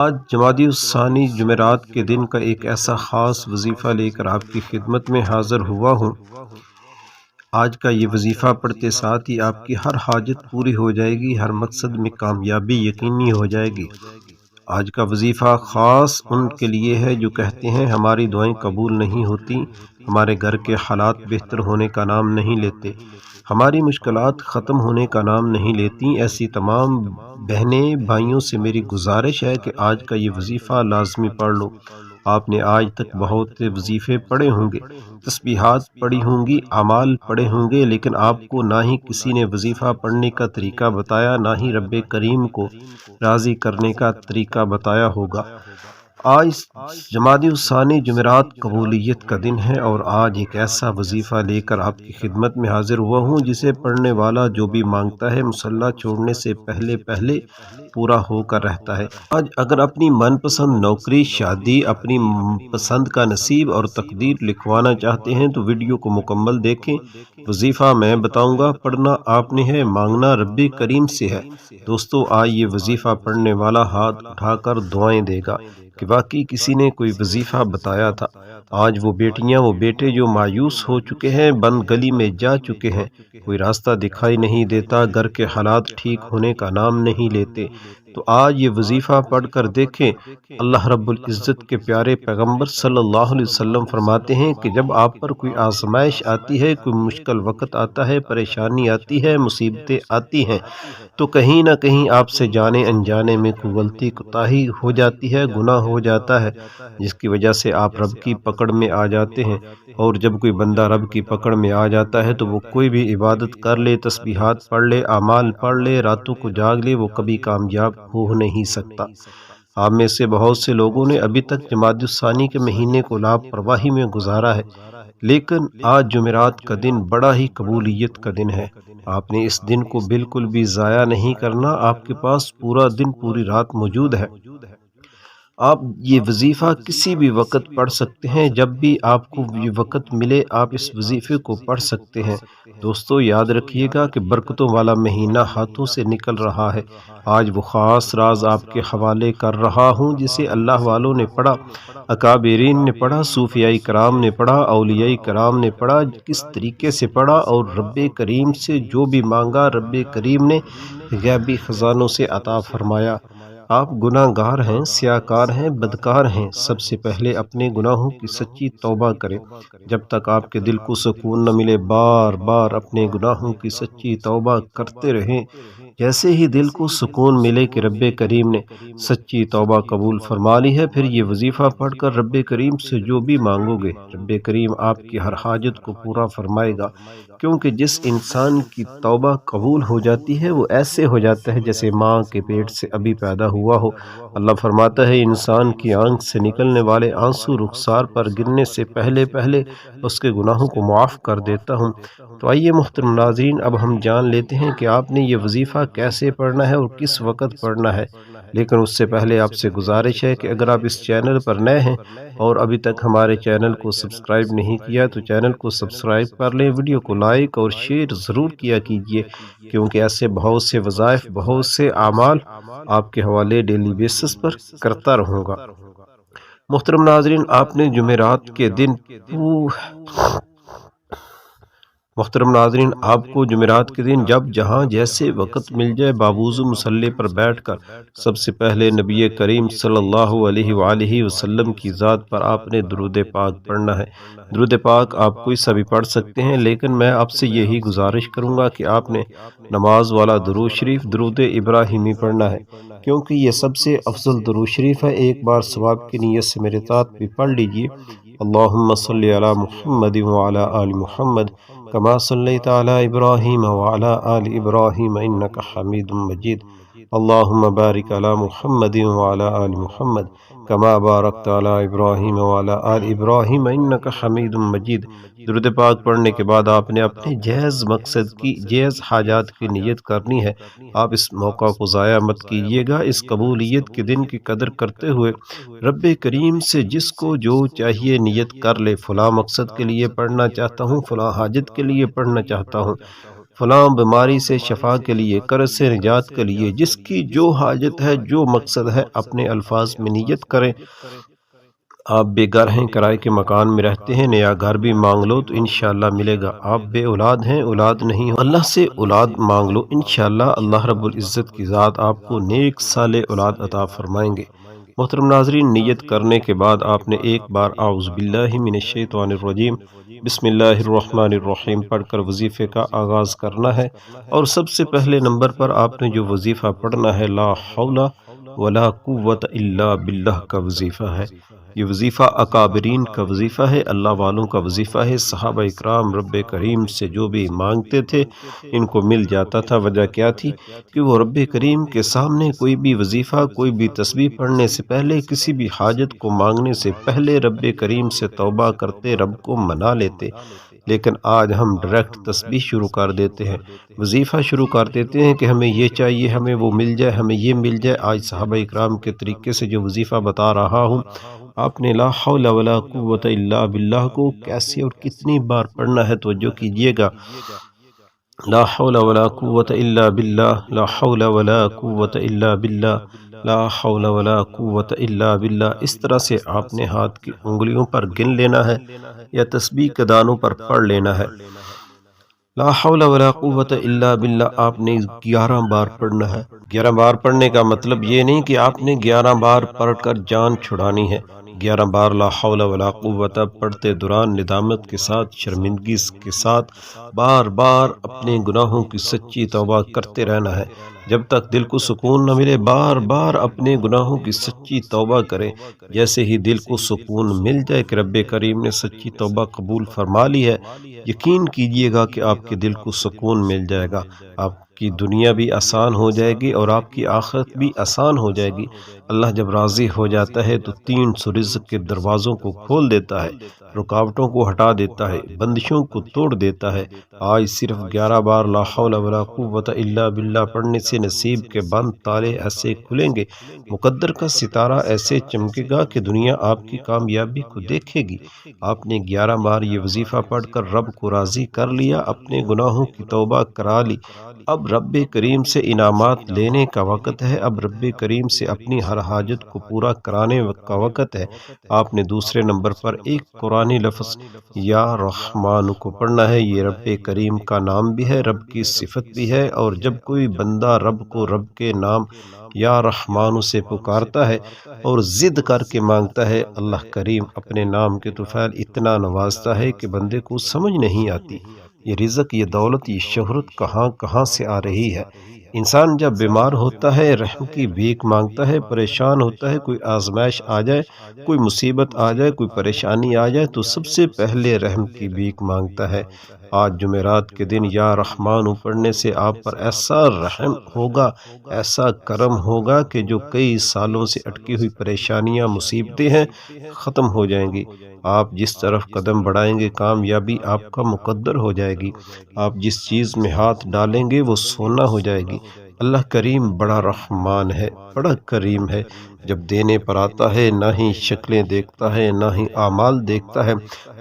آج جمادی الثانی جمعرات کے دن کا ایک ایسا خاص وظیفہ لے کر آپ کی خدمت میں حاضر ہوا ہوں۔ آج کا یہ وظیفہ پڑھتے ساتھ ہی آپ کی ہر حاجت پوری ہو جائے گی، ہر مقصد میں کامیابی یقینی ہو جائے گی۔ آج کا وظیفہ خاص ان کے لیے ہے جو کہتے ہیں ہماری دعائیں قبول نہیں ہوتی، ہمارے گھر کے حالات بہتر ہونے کا نام نہیں لیتے، ہماری مشکلات ختم ہونے کا نام نہیں لیتی۔ ایسی تمام بہنیں بھائیوں سے میری گزارش ہے کہ آج کا یہ وظیفہ لازمی پڑھ لو۔ آپ نے آج تک بہت سے وظیفے پڑھے ہوں گے، تسبیحات پڑھی ہوں گی، اعمال پڑھے ہوں گے، لیکن آپ کو نہ ہی کسی نے وظیفہ پڑھنے کا طریقہ بتایا، نہ ہی رب کریم کو راضی کرنے کا طریقہ بتایا ہوگا۔ آج جمادی الثانی جمعرات قبولیت کا دن ہے، اور آج ایک ایسا وظیفہ لے کر آپ کی خدمت میں حاضر ہوا ہوں جسے پڑھنے والا جو بھی مانگتا ہے مصلی چھوڑنے سے پہلے پورا ہو کر رہتا ہے۔ آج اگر اپنی من پسند نوکری، شادی، اپنی پسند کا نصیب اور تقدیر لکھوانا چاہتے ہیں تو ویڈیو کو مکمل دیکھیں۔ وظیفہ میں بتاؤں گا، پڑھنا آپ نے ہے، مانگنا رب کریم سے ہے۔ دوستو، آج یہ وظیفہ پڑھنے والا ہاتھ اٹھا کر دعائیں دے گا کہ واقعی کسی نے کوئی وظیفہ بتایا تھا۔ آج وہ بیٹیاں، وہ بیٹے جو مایوس ہو چکے ہیں، بند گلی میں جا چکے ہیں، کوئی راستہ دکھائی نہیں دیتا، گھر کے حالات ٹھیک ہونے کا نام نہیں لیتے، تو آج یہ وظیفہ پڑھ کر دیکھیں۔ اللہ رب العزت کے پیارے پیغمبر صلی اللہ علیہ وسلم فرماتے ہیں کہ جب آپ پر کوئی آزمائش آتی ہے، کوئی مشکل وقت آتا ہے، پریشانی آتی ہے، مصیبتیں آتی ہیں، تو کہیں نہ کہیں آپ سے جانے انجانے میں کوئی غلطی کوتاہی ہو جاتی ہے، گناہ ہو جاتا ہے، جس کی وجہ سے آپ رب کی پکڑ میں آ جاتے ہیں۔ اور جب کوئی بندہ رب کی پکڑ میں آ جاتا ہے تو وہ کوئی بھی عبادت کر لے، تسبیحات پڑھ لے، اعمال پڑھ لے، راتوں کو جاگ لے، وہ کبھی کامیاب ہو نہیں سکتا۔ آپ میں سے بہت سے لوگوں نے ابھی تک جمادی الثانی کے مہینے کو لاپرواہی میں گزارا ہے، لیکن آج جمعرات کا دن بڑا ہی قبولیت کا دن ہے۔ آپ نے اس دن کو بالکل بھی ضائع نہیں کرنا، آپ کے پاس پورا دن، پوری رات موجود ہے۔ آپ یہ وظیفہ کسی بھی وقت پڑھ سکتے ہیں، جب بھی آپ کو یہ وقت ملے آپ اس وظیفے کو پڑھ سکتے ہیں۔ دوستو، یاد رکھیے گا کہ برکتوں والا مہینہ ہاتھوں سے نکل رہا ہے۔ آج وہ خاص راز آپ کے حوالے کر رہا ہوں جسے اللہ والوں نے پڑھا، اکابرین نے پڑھا، صوفیاء کرام نے پڑھا، اولیاء کرام نے پڑھا، کس طریقے سے پڑھا اور رب کریم سے جو بھی مانگا رب کریم نے غیبی خزانوں سے عطا فرمایا۔ آپ گناہ گار ہیں، سیاہ کار ہیں، بدکار ہیں، سب سے پہلے اپنے گناہوں کی سچی توبہ کریں۔ جب تک آپ کے دل کو سکون نہ ملے بار بار اپنے گناہوں کی سچی توبہ کرتے رہیں۔ جیسے ہی دل کو سکون ملے کہ رب کریم نے سچی توبہ قبول فرما لی ہے، پھر یہ وظیفہ پڑھ کر رب کریم سے جو بھی مانگو گے رب کریم آپ کی ہر حاجت کو پورا فرمائے گا، کیونکہ جس انسان کی توبہ قبول ہو جاتی ہے وہ ایسے ہو جاتا ہے جیسے ماں کے پیٹ سے ابھی پیدا ہوا ہو۔ اللہ فرماتا ہے انسان کی آنکھ سے نکلنے والے آنسو رخسار پر گرنے سے پہلے اس کے گناہوں کو معاف کر دیتا ہوں۔ تو آئیے محترم ناظرین، اب ہم جان لیتے ہیں کہ آپ نے یہ وظیفہ کیسے پڑھنا ہے اور کس وقت پڑھنا ہے، لیکن اس سے پہلے آپ سے گزارش ہے کہ اگر آپ اس چینل پر نئے ہیں اور ابھی تک ہمارے چینل کو سبسکرائب نہیں کیا تو چینل کو سبسکرائب کر لیں، ویڈیو کو لائک اور شیئر ضرور کیا کیجیے، کیونکہ ایسے بہت سے وظائف، بہت سے اعمال آپ کے حوالے ڈیلی بیسس پر کرتا رہوں گا۔ محترم ناظرین، آپ نے جمعرات کے دن آپ کو جمعرات کے دن جب جہاں جیسے وقت مل جائے بابوزو مصلی پر بیٹھ کر سب سے پہلے نبی کریم صلی اللہ علیہ وآلہ وسلم کی ذات پر آپ نے درود پاک پڑھنا ہے۔ درود پاک آپ کوئی سا بھی پڑھ سکتے ہیں، لیکن میں آپ سے یہی گزارش کروں گا کہ آپ نے نماز والا درود شریف درود ابراہیمی پڑھنا ہے، کیونکہ یہ سب سے افضل درود شریف ہے۔ ایک بار ثواب کی نیت سے میرے ساتھ بھی پڑھ لیجئے۔ اللہم صلی علی محمد وعلی آل محمد کما صلیت علی ابراہیم وعلی آل ابراہیم انک حمید مجید۔ اللہم بارک علی محمد وعلی آل محمد کما بارکت علی ابراہیم وعلی آل ابراہیم انک حمید مجید۔ درود پاک پڑھنے کے بعد آپ نے اپنے جائز مقصد کی، جائز حاجات کی نیت کرنی ہے۔ آپ اس موقع کو ضائع مت کیجیے گا۔ اس قبولیت کے دن کی قدر کرتے ہوئے رب کریم سے جس کو جو چاہیے نیت کر لے، فلاں مقصد کے لیے پڑھنا چاہتا ہوں، فلاں حاجت کے لیے پڑھنا چاہتا ہوں، فلاں بیماری سے شفا کے لیے، قرض سے نجات کے لیے، جس کی جو حاجت ہے، جو مقصد ہے، اپنے الفاظ میں نیت کریں۔ آپ بے گھر ہیں، کرائے کے مکان میں رہتے ہیں، نیا گھر بھی مانگ لو تو انشاءاللہ ملے گا۔ آپ بے اولاد ہیں، اولاد نہیں ہو، اللہ سے اولاد مانگ لو، انشاءاللہ اللہ رب العزت کی ذات آپ کو نیک صالح اولاد عطا فرمائیں گے۔ محترم ناظرین، نیت کرنے کے بعد آپ نے ایک بار اعوذ باللہ من الشیطان الرجیم بسم اللہ الرحمن الرحیم پڑھ کر وظیفے کا آغاز کرنا ہے، اور سب سے پہلے نمبر پر آپ نے جو وظیفہ پڑھنا ہے، لا حول ولا قوت الا باللہ کا وظیفہ ہے۔ یہ وظیفہ اکابرین کا وظیفہ ہے، اللہ والوں کا وظیفہ ہے۔ صحابہ اکرام رب کریم سے جو بھی مانگتے تھے ان کو مل جاتا تھا۔ وجہ کیا تھی؟ کہ وہ رب کریم کے سامنے کوئی بھی وظیفہ، کوئی بھی تسبیح پڑھنے سے پہلے، کسی بھی حاجت کو مانگنے سے پہلے رب کریم سے توبہ کرتے، رب کو منا لیتے۔ لیکن آج ہم ڈائریکٹ تسبیح شروع کر دیتے ہیں، وظیفہ شروع کر دیتے ہیں کہ ہمیں یہ چاہیے، ہمیں وہ مل جائے، ہمیں یہ مل جائے۔ آج صحابہ اکرام کے طریقے سے جو وظیفہ بتا رہا ہوں، آپ نے لا حول ولا قوت الا باللہ کو کیسے اور کتنی بار پڑھنا ہے، توجہ کیجیے گا۔ لا حول ولا قوت الا باللہ، لا حول ولا قوت الا باللہ، لا حول ولا قوت الا باللہ۔ اس طرح سے آپ نے ہاتھ کی انگلیوں پر گن لینا ہے یا تسبیح کے دانوں پر پڑھ لینا ہے۔ لا حول ولا قوت الا باللہ آپ نے 11 بار پڑھنا ہے۔ 11 بار پڑھنے کا مطلب یہ نہیں کہ آپ نے 11 بار پڑھ کر جان چھڑانی ہے۔ 11 بار لا حول ولا قوت پڑھتے دوران ندامت کے ساتھ، شرمندگی کے ساتھ بار بار اپنے گناہوں کی سچی توبہ کرتے رہنا ہے۔ جب تک دل کو سکون نہ ملے، بار بار اپنے گناہوں کی سچی توبہ کریں۔ جیسے ہی دل کو سکون مل جائے کہ رب کریم نے سچی توبہ قبول فرما لی ہے، یقین کیجئے گا کہ آپ کے دل کو سکون مل جائے گا۔ آپ کی دنیا بھی آسان ہو جائے گی اور آپ کی آخرت بھی آسان ہو جائے گی۔ اللہ جب راضی ہو جاتا ہے تو 300 رزق کے دروازوں کو کھول دیتا ہے، رکاوٹوں کو ہٹا دیتا ہے، بندشوں کو توڑ دیتا ہے۔ آج صرف 11 بار لا حول ولا قوت الا باللہ پڑھنے سے نصیب کے بند تالے ایسے کھلیں گے، مقدر کا ستارہ ایسے چمکے گا کہ دنیا آپ کی کامیابی کو دیکھے گی۔ آپ نے 11 بار یہ وظیفہ پڑھ کر رب کو راضی کر لیا، اپنے گناہوں کی توبہ کرا لی۔ اب رب کریم سے انعامات لینے کا وقت ہے، اب رب کریم سے اپنی ہر حاجت کو پورا کرانے کا وقت ہے۔ آپ نے دوسرے نمبر پر ایک قرآنی لفظ یا رحمان کو پڑھنا ہے۔ یہ رب کریم کا نام بھی ہے، رب کی صفت بھی ہے، اور جب کوئی بندہ رب کو رب کے نام یا رحمان سے پکارتا ہے اور ضد کر کے مانگتا ہے، اللہ کریم اپنے نام کے طفیل اتنا نوازتا ہے کہ بندے کو سمجھ نہیں آتی یہ رزق، یہ دولت، یہ شہرت کہاں سے آ رہی ہے۔ انسان جب بیمار ہوتا ہے، رحم کی بھیک مانگتا ہے، پریشان ہوتا ہے، کوئی آزمائش آ جائے، کوئی مصیبت آ جائے، کوئی پریشانی آ جائے تو سب سے پہلے رحم کی بھیک مانگتا ہے۔ آج جمعرات کے دن یا رحمان پڑھنے سے آپ پر ایسا رحم ہوگا، ایسا کرم ہوگا کہ جو کئی سالوں سے اٹکی ہوئی پریشانیاں، مصیبتیں ہیں، ختم ہو جائیں گی۔ آپ جس طرف قدم بڑھائیں گے، کامیابی آپ کا مقدر ہو جائے گی۔ آپ جس چیز میں ہاتھ ڈالیں گے وہ سونا ہو جائے گی۔ اللہ کریم بڑا رحمان ہے، بڑا کریم ہے۔ جب دینے پر آتا ہے نہ ہی شکلیں دیکھتا ہے، نہ ہی اعمال دیکھتا ہے،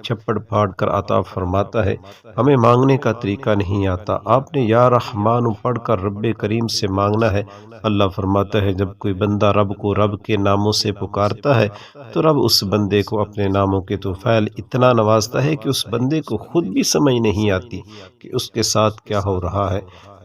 چھپڑ پھاڑ کر عطا فرماتا ہے۔ ہمیں مانگنے کا طریقہ نہیں آتا۔ آپ نے یا رحمان پڑھ کر رب کریم سے مانگنا ہے۔ اللہ فرماتا ہے جب کوئی بندہ رب کو رب کے ناموں سے پکارتا ہے تو رب اس بندے کو اپنے ناموں کے طفیل اتنا نوازتا ہے کہ اس بندے کو خود بھی سمجھ نہیں آتی کہ اس کے ساتھ کیا ہو رہا ہے۔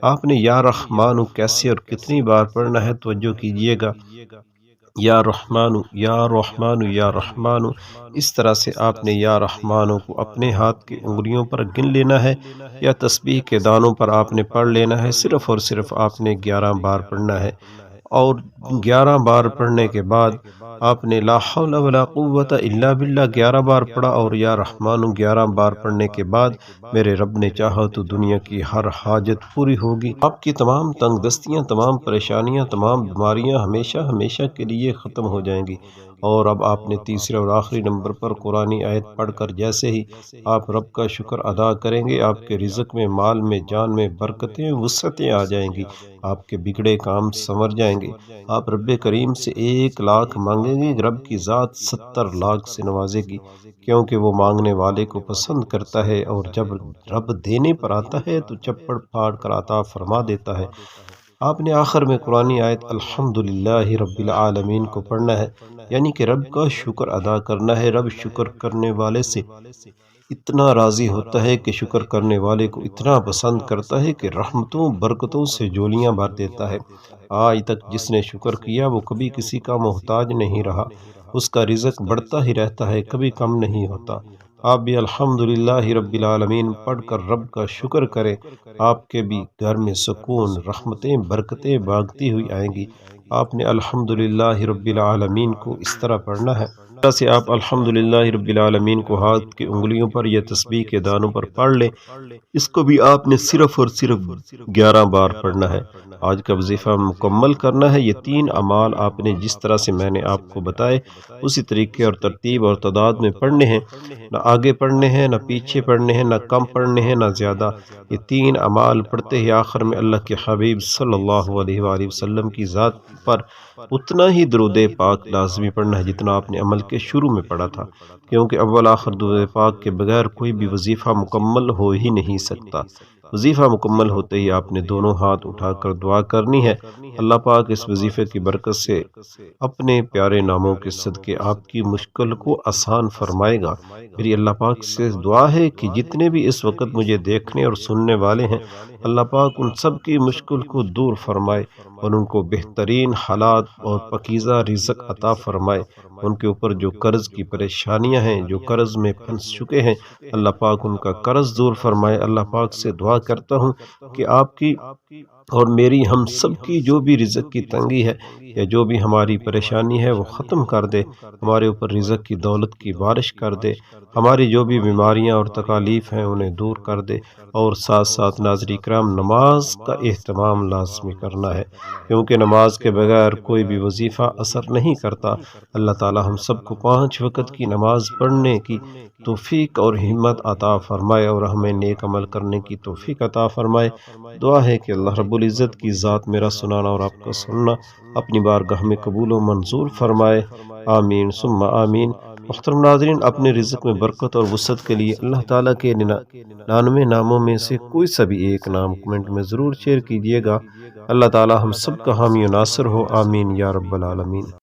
آپ نے یا رحمان کیسے اور کتنی بار پڑھنا ہے، توجہ کیجیے گا۔ یا رحمان، یا رحمان، یا رحمان، اس طرح سے آپ نے یا رحمان کو اپنے ہاتھ کی انگلیوں پر گن لینا ہے یا تسبیح کے دانوں پر آپ نے پڑھ لینا ہے۔ صرف اور صرف آپ نے 11 بار پڑھنا ہے، اور 11 بار پڑھنے کے بعد آپ نے لا حول ولا قوت الا باللہ 11 بار پڑھا، اور یا رحمان 11 بار پڑھنے کے بعد میرے رب نے چاہا تو دنیا کی ہر حاجت پوری ہوگی۔ آپ کی تمام تنگ دستیاں، تمام پریشانیاں، تمام بیماریاں ہمیشہ ہمیشہ کے لیے ختم ہو جائیں گی۔ اور اب آپ نے تیسرے اور آخری نمبر پر قرآنی آیت پڑھ کر جیسے ہی آپ رب کا شکر ادا کریں گے، آپ کے رزق میں، مال میں، جان میں برکتیں، وسعتیں آ جائیں گی، آپ کے بگڑے کام سنور جائیں گے۔ آپ رب کریم سے 1 لاکھ مانگیں گے، رب کی ذات 70 لاکھ سے نوازے گی، کیونکہ وہ مانگنے والے کو پسند کرتا ہے، اور جب رب دینے پر آتا ہے تو چپڑ پھاڑ کر عطا فرما دیتا ہے۔ آپ نے آخر میں قرآنی آیت الحمدللہ رب العالمین کو پڑھنا ہے، یعنی کہ رب کا شکر ادا کرنا ہے۔ رب شکر کرنے والے سے اتنا راضی ہوتا ہے کہ شکر کرنے والے کو اتنا پسند کرتا ہے کہ رحمتوں برکتوں سے جولیاں بھر دیتا ہے۔ آج تک جس نے شکر کیا وہ کبھی کسی کا محتاج نہیں رہا، اس کا رزق بڑھتا ہی رہتا ہے، کبھی کم نہیں ہوتا۔ آپ بھی الحمدللہ رب العالمین پڑھ کر رب کا شکر کریں، آپ کے بھی گھر میں سکون، رحمتیں، برکتیں بھاگتی ہوئی آئیں گی۔ آپ نے الحمدللہ رب العالمین کو اس طرح پڑھنا ہے۔ اس طرح سے آپ الحمدللہ رب العالمین کو ہاتھ کی انگلیوں پر یا تسبیح کے دانوں پر پڑھ لیں۔ اس کو بھی آپ نے صرف اور صرف 11 بار پڑھنا ہے۔ آج کا وظیفہ مکمل کرنا ہے۔ یہ 3 اعمال آپ نے جس طرح سے میں نے آپ کو بتائے اسی طریقے اور ترتیب اور تعداد میں پڑھنے ہیں، نہ آگے پڑھنے ہیں، نہ پیچھے پڑھنے ہیں، نہ کم پڑھنے ہیں، نہ زیادہ۔ یہ 3 اعمال پڑھتے ہی آخر میں اللہ کے حبیب صلی اللہ علیہ وآلہ وسلم کی ذات پر اتنا ہی درود پاک لازمی پڑھنا ہے جتنا آپ نے عمل کے شروع میں پڑھا تھا، کیونکہ اول آخر درود پاک کے بغیر کوئی بھی وظیفہ مکمل ہو ہی نہیں سکتا۔ وظیفہ مکمل ہوتے ہی آپ نے دونوں ہاتھ اٹھا کر دعا کرنی ہے، اللہ پاک اس وظیفے کی برکت سے اپنے پیارے ناموں کے صدقے آپ کی مشکل کو آسان فرمائے گا۔ میری اللہ پاک سے دعا ہے کہ جتنے بھی اس وقت مجھے دیکھنے اور سننے والے ہیں، اللہ پاک ان سب کی مشکل کو دور فرمائے اور ان کو بہترین حالات اور پاکیزہ رزق عطا فرمائے۔ ان کے اوپر جو قرض کی پریشانیاں ہیں، جو قرض میں پھنس چکے ہیں، اللہ پاک ان کا قرض دور فرمائے۔ اللہ پاک سے دعا کرتا ہوں کہ آپ کی اور میری، ہم سب کی جو بھی رزق کی تنگی ہے یا جو بھی ہماری پریشانی ہے وہ ختم کر دے، ہمارے اوپر رزق کی دولت کی بارش کر دے، ہماری جو بھی بیماریاں اور تکالیف ہیں انہیں دور کر دے، اور ساتھ ساتھ ناظرین کرام نماز کا اہتمام لازمی کرنا ہے، کیونکہ نماز کے بغیر کوئی بھی وظیفہ اثر نہیں کرتا۔ اللہ تعالی ہم سب کو 5 وقت کی نماز پڑھنے کی توفیق اور ہمت عطا فرمائے، اور ہمیں نیک عمل کرنے کی توفیق عطا فرمائے۔ دعا ہے کہ اللہ رب العزت کی ذات میرا سنانا اور آپ کا سننا اپنی بارگاہ میں قبول و منظور فرمائے، آمین ثم آمین۔ محترم ناظرین، اپنے رزق میں برکت اور وسعت کے لیے اللہ تعالیٰ کے 99 ناموں میں سے کوئی سا بھی ایک نام کمنٹ میں ضرور شیئر کیجیے گا۔ اللہ تعالیٰ ہم سب کا حامی و ناصر ہو، آمین یا رب العالمین۔